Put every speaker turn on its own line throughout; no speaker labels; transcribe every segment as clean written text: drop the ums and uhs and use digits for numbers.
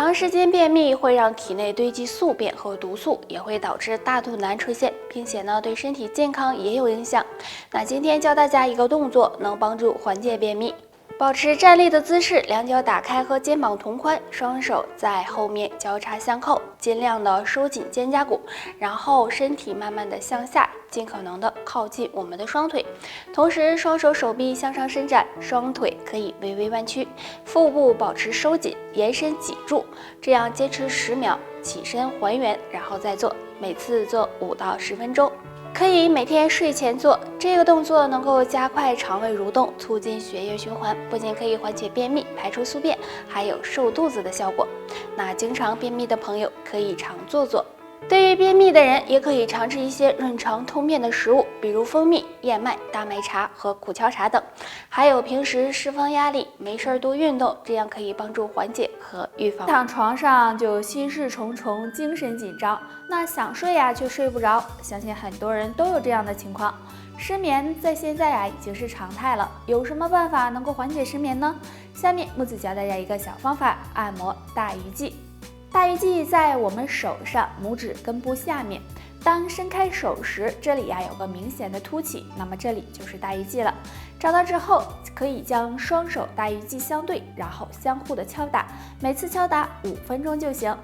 长时间便秘会让体内堆积宿便和毒素，也会导致大肚腩出现，并且对身体健康也有影响。那今天教大家一个动作，能帮助缓解便秘。保持站立的姿势，两脚打开和肩膀同宽，双手在后面交叉相扣，尽量的收紧肩胛骨，然后身体慢慢的向下，尽可能的靠近我们的双腿，同时双手手臂向上伸展，双腿可以微微弯曲，腹部保持收紧，延伸脊柱，这样坚持10秒，起身还原，然后再做，每次做5到10分钟。可以每天睡前做这个动作，能够加快肠胃蠕动，促进血液循环，不仅可以缓解便秘、排出宿便，还有瘦肚子的效果。那经常便秘的朋友可以常做做。对于便秘的人，也可以尝试一些润肠通便的食物，比如蜂蜜、燕麦、大麦茶和苦荞茶等。还有平时释放压力，没事多运动，这样可以帮助缓解和预防。躺床上就心事重重，精神紧张，那想睡却睡不着，相信很多人都有这样的情况。失眠在现在已经是常态了，有什么办法能够缓解失眠呢？下面木子教大家一个小方法，按摩大鱼际。大鱼际在我们手上拇指根部下面，当伸开手时，这里有个明显的凸起，那么这里就是大鱼际了。找到之后，可以将双手大鱼际相对，然后相互的敲打，每次敲打5分钟就行。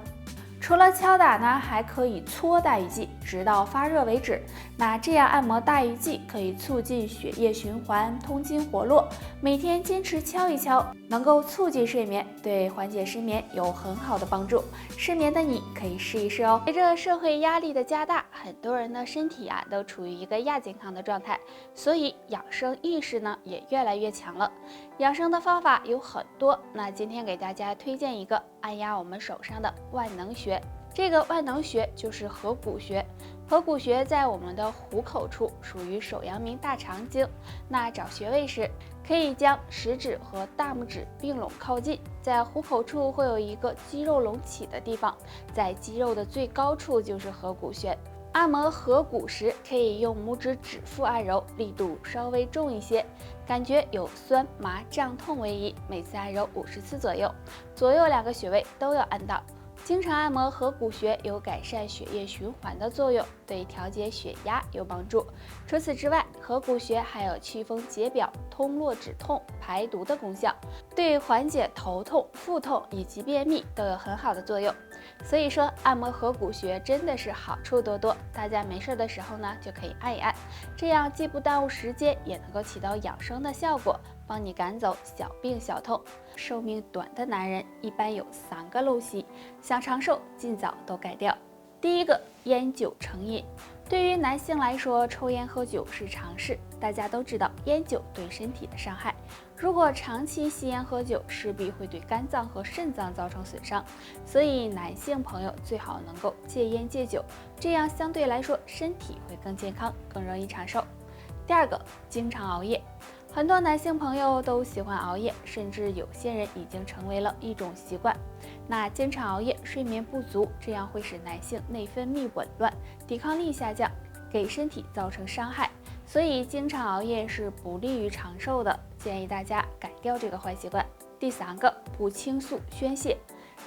除了敲打还可以搓大鱼际，直到发热为止。那这样按摩大鱼际可以促进血液循环，通经活络。每天坚持敲一敲，能够促进睡眠，对缓解失眠有很好的帮助。失眠的你可以试一试哦。随着社会压力的加大，很多人的身体都处于一个亚健康的状态，所以养生意识也越来越强了。养生的方法有很多，那今天给大家推荐一个按压我们手上的万能穴。这个万能穴就是合谷穴。合谷穴在我们的虎口处，属于手阳明大肠经。那找穴位时，可以将食指和大拇指并拢靠近，在虎口处会有一个肌肉隆起的地方，在肌肉的最高处就是合谷穴。按摩合谷时，可以用拇指指腹按揉，力度稍微重一些，感觉有酸麻胀痛为宜，每次按揉50次左右，左右2个穴位都要按到。经常按摩合谷穴有改善血液循环的作用，对调节血压有帮助。除此之外，合谷穴还有祛风解表、通络止痛、排毒的功效，对缓解头痛、腹痛以及便秘都有很好的作用。所以说，按摩合谷穴真的是好处多多，大家没事的时候就可以按一按，这样既不耽误时间，也能够起到养生的效果，帮你赶走小病小痛。寿命短的男人一般有3个陋习，想长寿尽早都改掉。第一个，烟酒成瘾。对于男性来说，抽烟喝酒是常事，大家都知道烟酒对身体的伤害。如果长期吸烟喝酒，势必会对肝脏和肾脏造成损伤，所以男性朋友最好能够戒烟戒酒，这样相对来说身体会更健康，更容易长寿。第二个，经常熬夜。很多男性朋友都喜欢熬夜，甚至有些人已经成为了一种习惯。那经常熬夜，睡眠不足，这样会使男性内分泌紊乱，抵抗力下降，给身体造成伤害。所以经常熬夜是不利于长寿的，建议大家改掉这个坏习惯。第3个，不倾诉宣泄。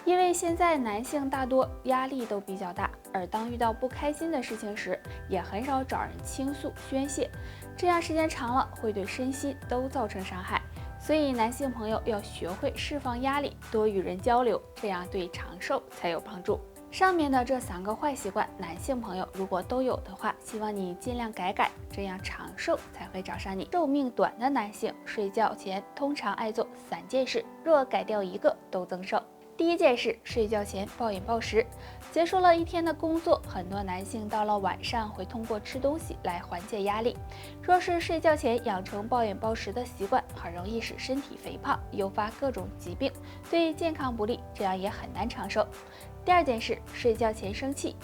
因为现在男性大多压力都比较大，而当遇到不开心的事情时，也很少找人倾诉宣泄，这样时间长了会对身心都造成伤害。所以男性朋友要学会释放压力，多与人交流，这样对长寿才有帮助。上面的这3个坏习惯，男性朋友如果都有的话，希望你尽量改改，这样长寿才会找上你。寿命短的男性睡觉前通常爱做3件事，若改掉1个都增寿。第一件事，睡觉前暴饮暴食。结束了一天的工作，很多男性到了晚上会通过吃东西来缓解压力。若是睡觉前养成暴饮暴食的习惯，很容易使身体肥胖，诱发各种疾病，对健康不利，这样也很难长寿。第2件事，睡觉前生气。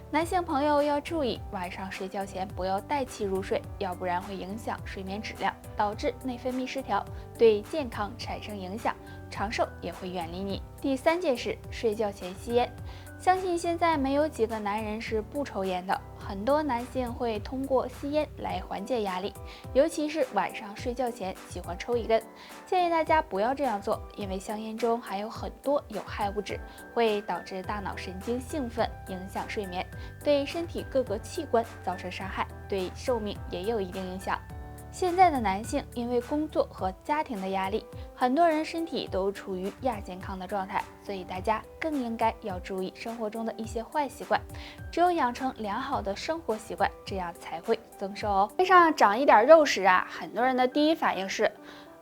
男性朋友要注意，晚上睡觉前不要带气入睡，要不然会影响睡眠质量，导致内分泌失调，对健康产生影响，长寿也会远离你。第3件事，睡觉前吸烟。相信现在没有几个男人是不抽烟的，很多男性会通过吸烟来缓解压力，尤其是晚上睡觉前喜欢抽一根。建议大家不要这样做，因为香烟中含有很多有害物质，会导致大脑神经兴奋，影响睡眠，对身体各个器官造成伤害，对寿命也有一定影响。现在的男性因为工作和家庭的压力，很多人身体都处于亚健康的状态，所以大家更应该要注意生活中的一些坏习惯。只有养成良好的生活习惯，这样才会增寿哦。身上长一点肉时啊，很多人的第一反应是，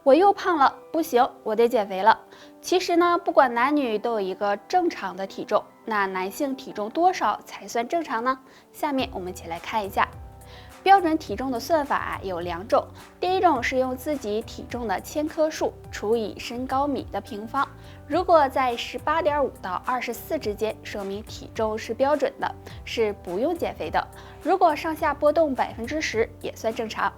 我又胖了，不行，我得减肥了。其实呢，不管男女都有一个正常的体重，那男性体重多少才算正常呢？下面我们一起来看一下。标准体重的算法有两种，第一种是用自己体重的千克数除以身高米的平方，如果在18.5到24之间，说明体重是标准的，是不用减肥的。如果上下波动10%也算正常。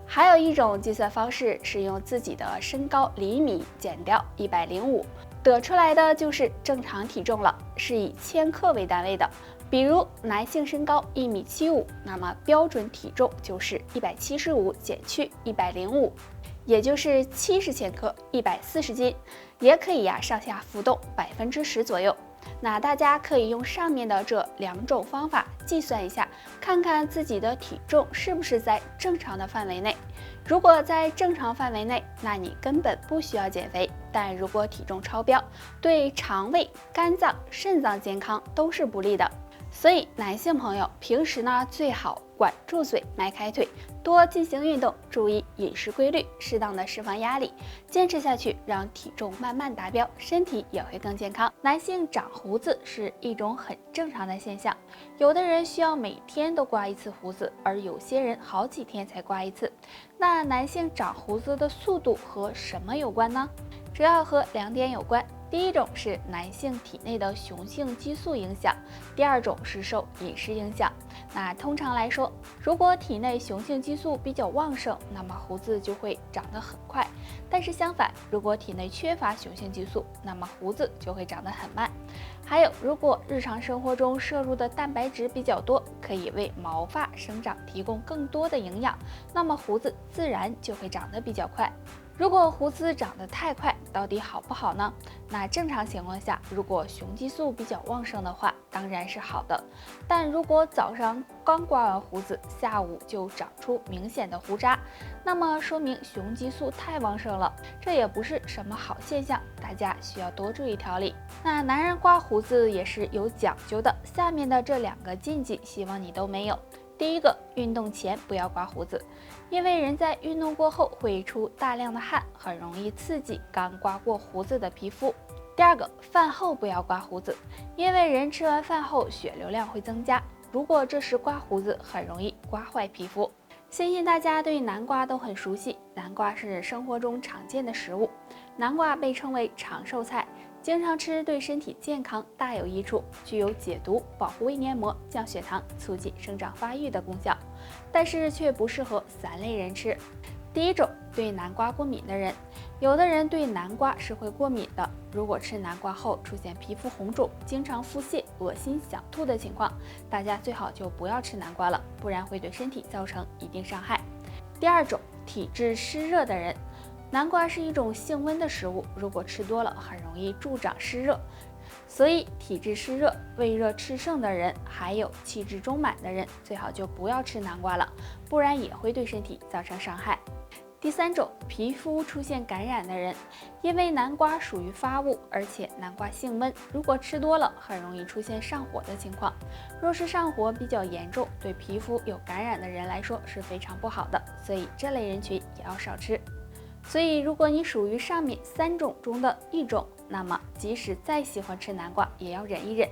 还有一种计算方式是用自己的身高厘米减掉105，得出来的就是正常体重了，是以千克为单位的。比如男性身高1.75米，那么标准体重就是175减去105，也就是70千克，140斤，也可以上下浮动10%左右。那大家可以用上面的这两种方法计算一下，看看自己的体重是不是在正常的范围内。如果在正常范围内，那你根本不需要减肥。但如果体重超标，对肠胃、肝脏、肾脏健康都是不利的。所以男性朋友平时呢，最好管住嘴，迈开腿，多进行运动，注意饮食规律，适当的释放压力，坚持下去，让体重慢慢达标，身体也会更健康。男性长胡子是一种很正常的现象，有的人需要每天都刮一次胡子，而有些人好几天才刮一次。那男性长胡子的速度和什么有关呢？主要和两点有关。第一种是男性体内的雄性激素影响，第二种是受饮食影响。那通常来说，如果体内雄性激素比较旺盛，那么胡子就会长得很快。但是相反，如果体内缺乏雄性激素，那么胡子就会长得很慢。还有，如果日常生活中摄入的蛋白质比较多，可以为毛发生长提供更多的营养，那么胡子自然就会长得比较快。如果胡子长得太快，到底好不好呢？那正常情况下，如果雄激素比较旺盛的话，当然是好的。但如果早上刚刮完胡子，下午就长出明显的胡渣，那么说明雄激素太旺盛了，这也不是什么好现象，大家需要多注意调理。那男人刮胡子也是有讲究的，下面的这两个禁忌，希望你都没有。第一个，运动前不要刮胡子，因为人在运动过后会出大量的汗，很容易刺激刚刮过胡子的皮肤。第二个，饭后不要刮胡子，因为人吃完饭后血流量会增加，如果这时刮胡子，很容易刮坏皮肤。相信大家对南瓜都很熟悉，南瓜是生活中常见的食物，南瓜被称为长寿菜，经常吃对身体健康大有益处，具有解毒、保护胃黏膜、降血糖、促进生长发育的功效，但是却不适合3类人吃。第一种，对南瓜过敏的人，有的人对南瓜是会过敏的，如果吃南瓜后出现皮肤红肿、经常腹泻、恶心、想吐的情况，大家最好就不要吃南瓜了，不然会对身体造成一定伤害。第二种，体质湿热的人，南瓜是一种性温的食物，如果吃多了，很容易助长湿热。所以体质湿热、胃热炽盛的人，还有气滞中满的人，最好就不要吃南瓜了，不然也会对身体造成伤害。第三种，皮肤出现感染的人，因为南瓜属于发物，而且南瓜性温，如果吃多了，很容易出现上火的情况。若是上火比较严重，对皮肤有感染的人来说是非常不好的，所以这类人群也要少吃。所以如果你属于上面3种中的一种，那么即使再喜欢吃南瓜，也要忍一忍。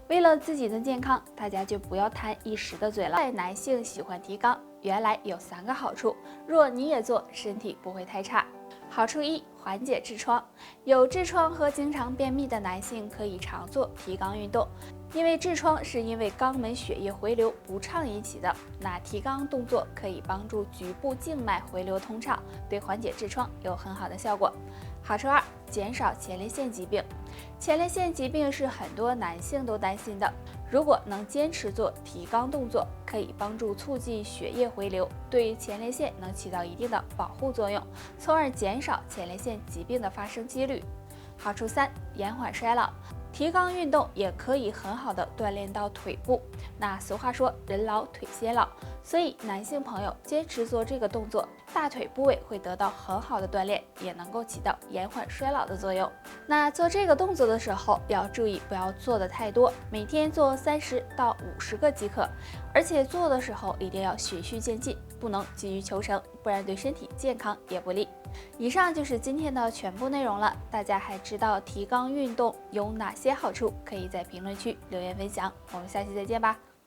为了自己的健康，大家就不要贪一时的嘴了。男性喜欢提肛，原来有3个好处，若你也做，身体不会太差。好处1，缓解痔疮。有痔疮和经常便秘的男性可以常做提肛运动，因为痔疮是因为肛门血液回流不畅引起的，那提肛动作可以帮助局部静脉回流通畅，对缓解痔疮有很好的效果。好处2，减少前列腺疾病。前列腺疾病是很多男性都担心的，如果能坚持做提肛动作，可以帮助促进血液回流，对前列腺能起到一定的保护作用，从而减少前列腺疾病的发生几率。好处3，延缓衰老。提肛运动也可以很好的锻炼到腿部。那俗话说人老腿先老，所以男性朋友坚持做这个动作，大腿部位会得到很好的锻炼，也能够起到延缓衰老的作用。那做这个动作的时候要注意不要做的太多，每天做30到50个即可，而且做的时候一定要循序渐进，不能急于求成，不然对身体健康也不利。以上就是今天的全部内容了，大家还知道提肛运动有哪些好处？可以在评论区留言分享。我们下期再见吧。